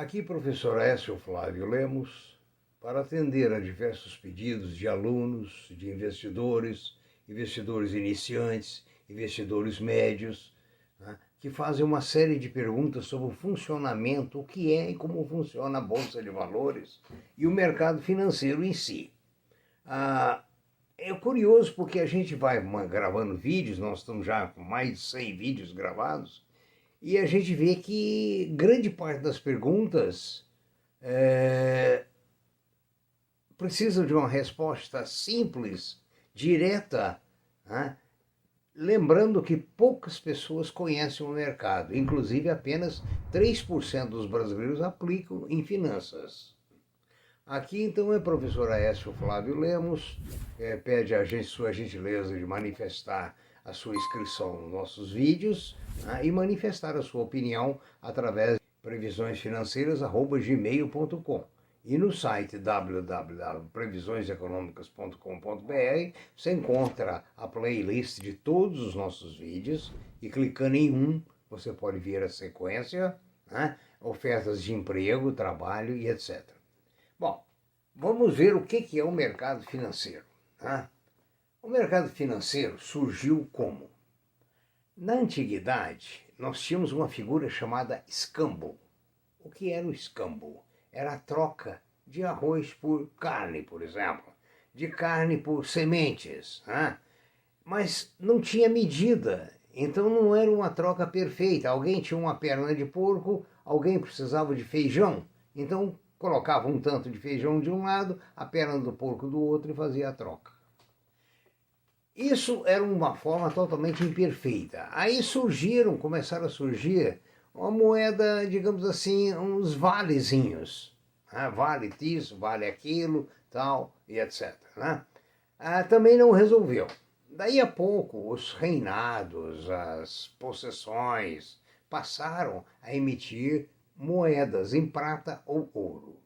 Aqui, professor Écio Flávio Lemos, para atender a diversos pedidos de alunos, de investidores, investidores iniciantes, investidores médios, né, que fazem uma série de perguntas sobre o funcionamento, o que é e como funciona a Bolsa de Valores e o mercado financeiro em si. É curioso porque a gente vai gravando vídeos, nós estamos já com mais de 100 vídeos gravados, e a gente vê que grande parte das perguntas precisam de uma resposta simples, direta, né? Lembrando que poucas pessoas conhecem o mercado, inclusive apenas 3% dos brasileiros aplicam em finanças. Aqui então é professor Aécio Flávio Lemos, pede a gente sua gentileza de manifestar a sua inscrição nos nossos vídeos, né, e manifestar a sua opinião através de previsõesfinanceiras@gmail.com. E no site www.previsioneseconomicas.com.br você encontra a playlist de todos os nossos vídeos e clicando em um você pode ver a sequência, né, ofertas de emprego, trabalho e etc. Bom, vamos ver o que é o mercado financeiro. Tá? O mercado financeiro surgiu como? Na antiguidade, nós tínhamos uma figura chamada escambo. O que era o escambo? Era a troca de arroz por carne, por exemplo, de carne por sementes. Né? Mas não tinha medida, então não era uma troca perfeita. Alguém tinha uma perna de porco, alguém precisava de feijão, então colocava um tanto de feijão de um lado, a perna do porco do outro e fazia a troca. Isso era uma forma totalmente imperfeita. Aí começaram a surgir uma moeda, digamos assim, uns valezinhos. Né? Vale isso, vale aquilo, tal, e etc. Né? Também não resolveu. Daí a pouco, os reinados, as possessões, passaram a emitir moedas em prata ou ouro.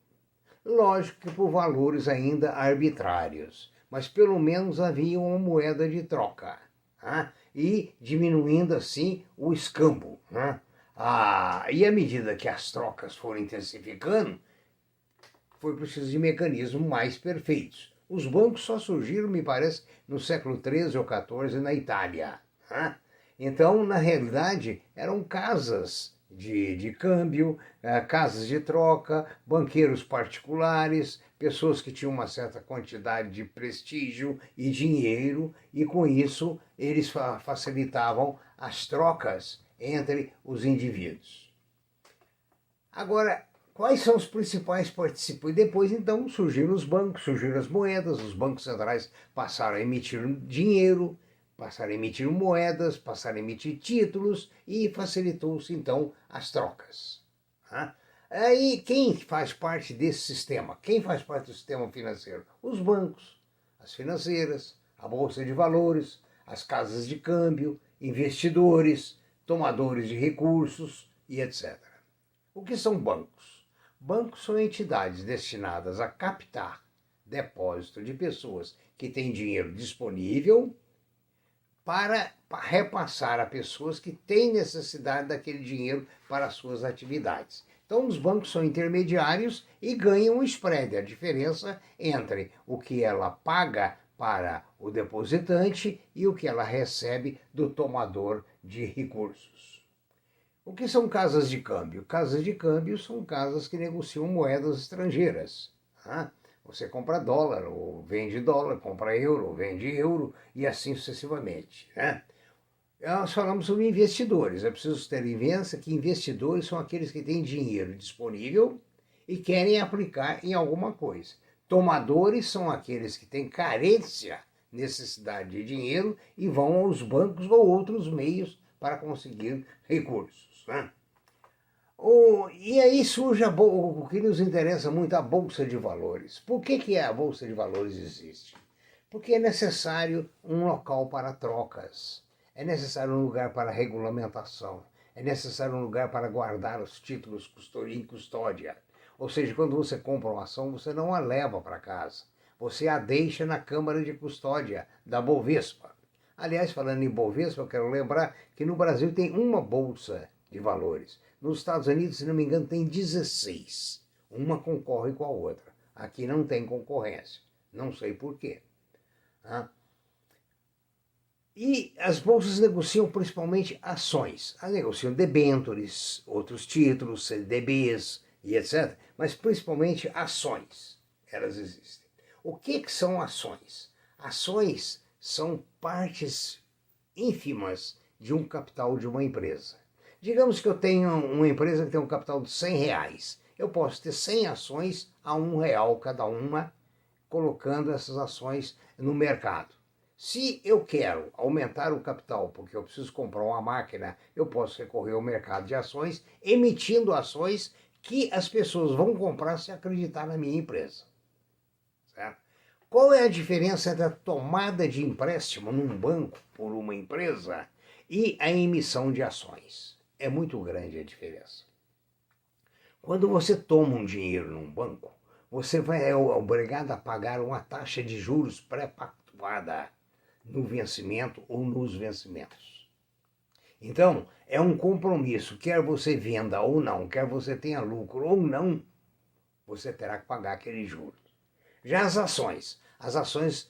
Lógico que por valores ainda arbitrários, mas pelo menos havia uma moeda de troca, né? E diminuindo assim o escambo. Né? E à medida que as trocas foram intensificando, foi preciso de mecanismos mais perfeitos. Os bancos só surgiram, me parece, no século XIII ou XIV na Itália. Né? Então, na realidade, eram casas de câmbio, casas de troca, banqueiros particulares, pessoas que tinham uma certa quantidade de prestígio e dinheiro, e com isso eles facilitavam as trocas entre os indivíduos. Agora, quais são os principais participantes? E depois, então, surgiram os bancos, surgiram as moedas, os bancos centrais passaram a emitir dinheiro, passaram a emitir moedas, passaram a emitir títulos e facilitou-se, então, as trocas. Aí, quem faz parte desse sistema? Quem faz parte do sistema financeiro? Os bancos, as financeiras, a Bolsa de Valores, as casas de câmbio, investidores, tomadores de recursos e etc. O que são bancos? Bancos são entidades destinadas a captar depósito de pessoas que têm dinheiro disponível para repassar a pessoas que têm necessidade daquele dinheiro para as suas atividades. Então, os bancos são intermediários e ganham um spread, a diferença entre o que ela paga para o depositante e o que ela recebe do tomador de recursos. O que são casas de câmbio? Casas de câmbio são casas que negociam moedas estrangeiras. Né? Você compra dólar, ou vende dólar, compra euro, ou vende euro, e assim sucessivamente. Né? Nós falamos sobre investidores. É preciso ter em vista que investidores são aqueles que têm dinheiro disponível e querem aplicar em alguma coisa. Tomadores são aqueles que têm carência, necessidade de dinheiro e vão aos bancos ou outros meios para conseguir recursos. Né? E aí surge o que nos interessa muito, a Bolsa de Valores. Por que a Bolsa de Valores existe? Porque é necessário um local para trocas, é necessário um lugar para regulamentação, é necessário um lugar para guardar os títulos em custódia. Ou seja, quando você compra uma ação, você não a leva para casa, você a deixa na Câmara de Custódia da Bovespa. Aliás, falando em Bovespa, eu quero lembrar que no Brasil tem uma bolsa de valores. Nos Estados Unidos, se não me engano, tem 16. Uma concorre com a outra. Aqui não tem concorrência. Não sei por quê. E as bolsas negociam principalmente ações. Elas negociam debêntures, outros títulos, CDBs e etc. Mas principalmente ações. Elas existem. O que são ações? Ações são partes ínfimas de um capital de uma empresa. Digamos que eu tenho uma empresa que tem um capital de R$100. Eu posso ter 100 ações a R$1 cada uma, colocando essas ações no mercado. Se eu quero aumentar o capital, porque eu preciso comprar uma máquina, eu posso recorrer ao mercado de ações, emitindo ações que as pessoas vão comprar se acreditar na minha empresa. Certo? Qual é a diferença entre a tomada de empréstimo num banco por uma empresa e a emissão de ações? É muito grande a diferença. Quando você toma um dinheiro num banco, você é obrigado a pagar uma taxa de juros pré-pactuada no vencimento ou nos vencimentos. Então, é um compromisso, quer você venda ou não, quer você tenha lucro ou não, você terá que pagar aquele juros. Já as ações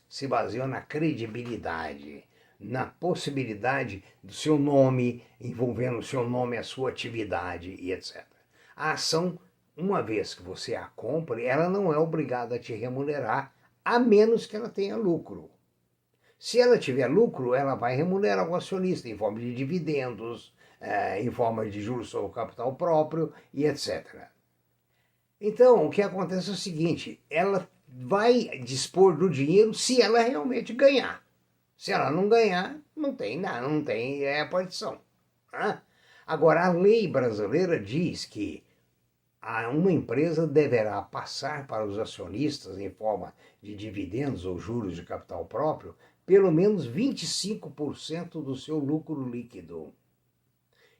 se baseiam na credibilidade, na possibilidade do seu nome, envolvendo o seu nome, a sua atividade e etc. A ação, uma vez que você a compre, ela não é obrigada a te remunerar, a menos que ela tenha lucro. Se ela tiver lucro, ela vai remunerar o acionista em forma de dividendos, em forma de juros sobre o capital próprio e etc. Então, o que acontece é o seguinte, ela vai dispor do dinheiro se ela realmente ganhar. Se ela não ganhar, não tem nada, não tem partição. Agora, a lei brasileira diz que uma empresa deverá passar para os acionistas, em forma de dividendos ou juros de capital próprio, pelo menos 25% do seu lucro líquido.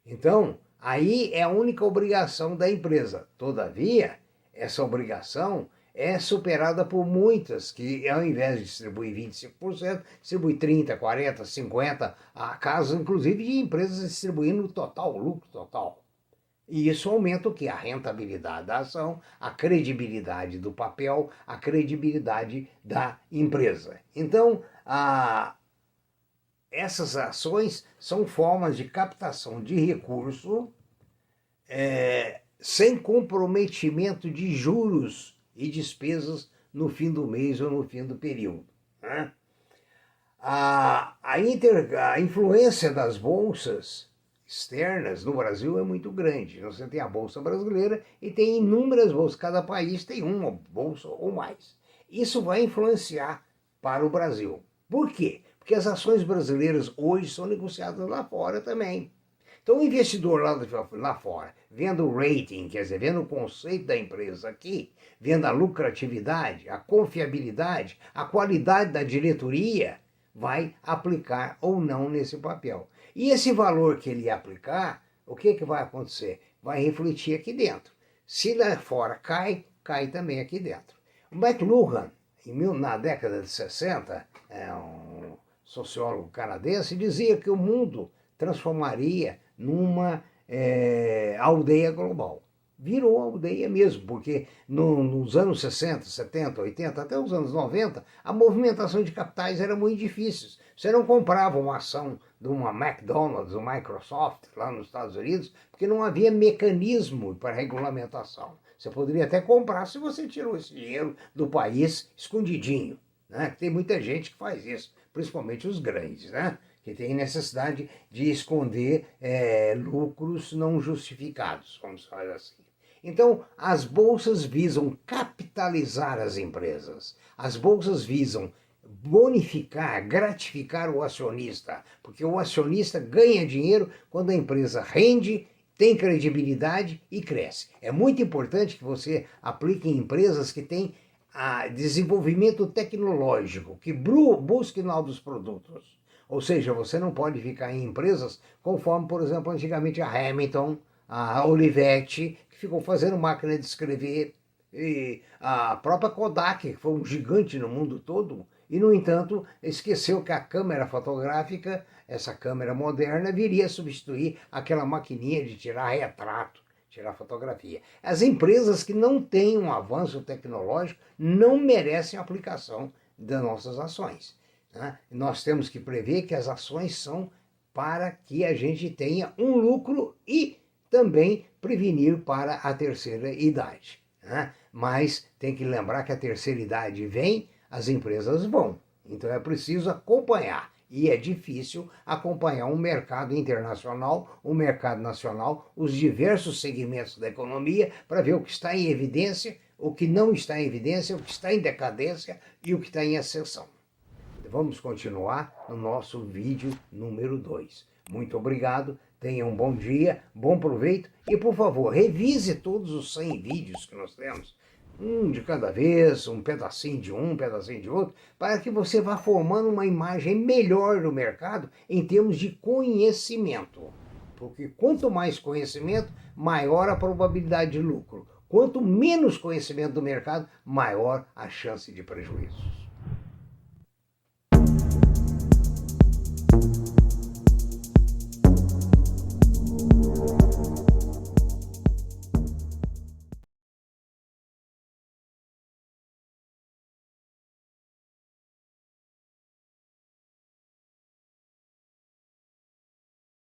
Então, aí é a única obrigação da empresa. Todavia, essa obrigação é superada por muitas, que ao invés de distribuir 25%, distribui 30%, 40%, 50%, há casos inclusive de empresas distribuindo o lucro total. E isso aumenta o quê? A rentabilidade da ação, a credibilidade do papel, a credibilidade da empresa. Então, essas ações são formas de captação de recurso sem comprometimento de juros e despesas no fim do mês ou no fim do período. A influência das bolsas externas no Brasil é muito grande. Você tem a Bolsa Brasileira e tem inúmeras bolsas. Cada país tem uma bolsa ou mais. Isso vai influenciar para o Brasil. Por quê? Porque as ações brasileiras hoje são negociadas lá fora também. Então o investidor lá fora, vendo o rating, quer dizer, vendo o conceito da empresa aqui, vendo a lucratividade, a confiabilidade, a qualidade da diretoria, vai aplicar ou não nesse papel. E esse valor que ele aplicar, o que vai acontecer? Vai refletir aqui dentro. Se lá fora cai, cai também aqui dentro. O McLuhan, na década de 60, um sociólogo canadense, dizia que o mundo transformaria numa aldeia global. Virou aldeia mesmo, porque nos anos 60, 70, 80, até os anos 90, a movimentação de capitais era muito difícil. Você não comprava uma ação de uma McDonald's, uma Microsoft, lá nos Estados Unidos, porque não havia mecanismo para regulamentação. Você poderia até comprar se você tirou esse dinheiro do país escondidinho. Né? Tem muita gente que faz isso, principalmente os grandes, né? Que tem necessidade de esconder lucros não justificados, vamos falar assim. Então, as bolsas visam capitalizar as empresas. As bolsas visam bonificar, gratificar o acionista, porque o acionista ganha dinheiro quando a empresa rende, tem credibilidade e cresce. É muito importante que você aplique em empresas que têm desenvolvimento tecnológico, que busque novos produtos. Ou seja, você não pode ficar em empresas conforme, por exemplo, antigamente a Hamilton, a Olivetti, que ficou fazendo máquina de escrever, e a própria Kodak, que foi um gigante no mundo todo, E, no entanto, esqueceu que a câmera fotográfica, essa câmera moderna, viria a substituir aquela maquininha de tirar retrato, tirar fotografia. As empresas que não têm um avanço tecnológico não merecem a aplicação das nossas ações. Né? Nós temos que prever que as ações são para que a gente tenha um lucro e também prevenir para a terceira idade. Né? Mas tem que lembrar que a terceira idade vem, as empresas vão. Então é preciso acompanhar. E é difícil acompanhar um mercado internacional, um mercado nacional, os diversos segmentos da economia, para ver o que está em evidência, o que não está em evidência, o que está em decadência e o que está em ascensão. Vamos continuar no nosso vídeo número 2. Muito obrigado, tenha um bom dia, bom proveito e, por favor, revise todos os 100 vídeos que nós temos. Um de cada vez, um pedacinho de um pedacinho de outro, para que você vá formando uma imagem melhor do mercado em termos de conhecimento. Porque quanto mais conhecimento, maior a probabilidade de lucro. Quanto menos conhecimento do mercado, maior a chance de prejuízo.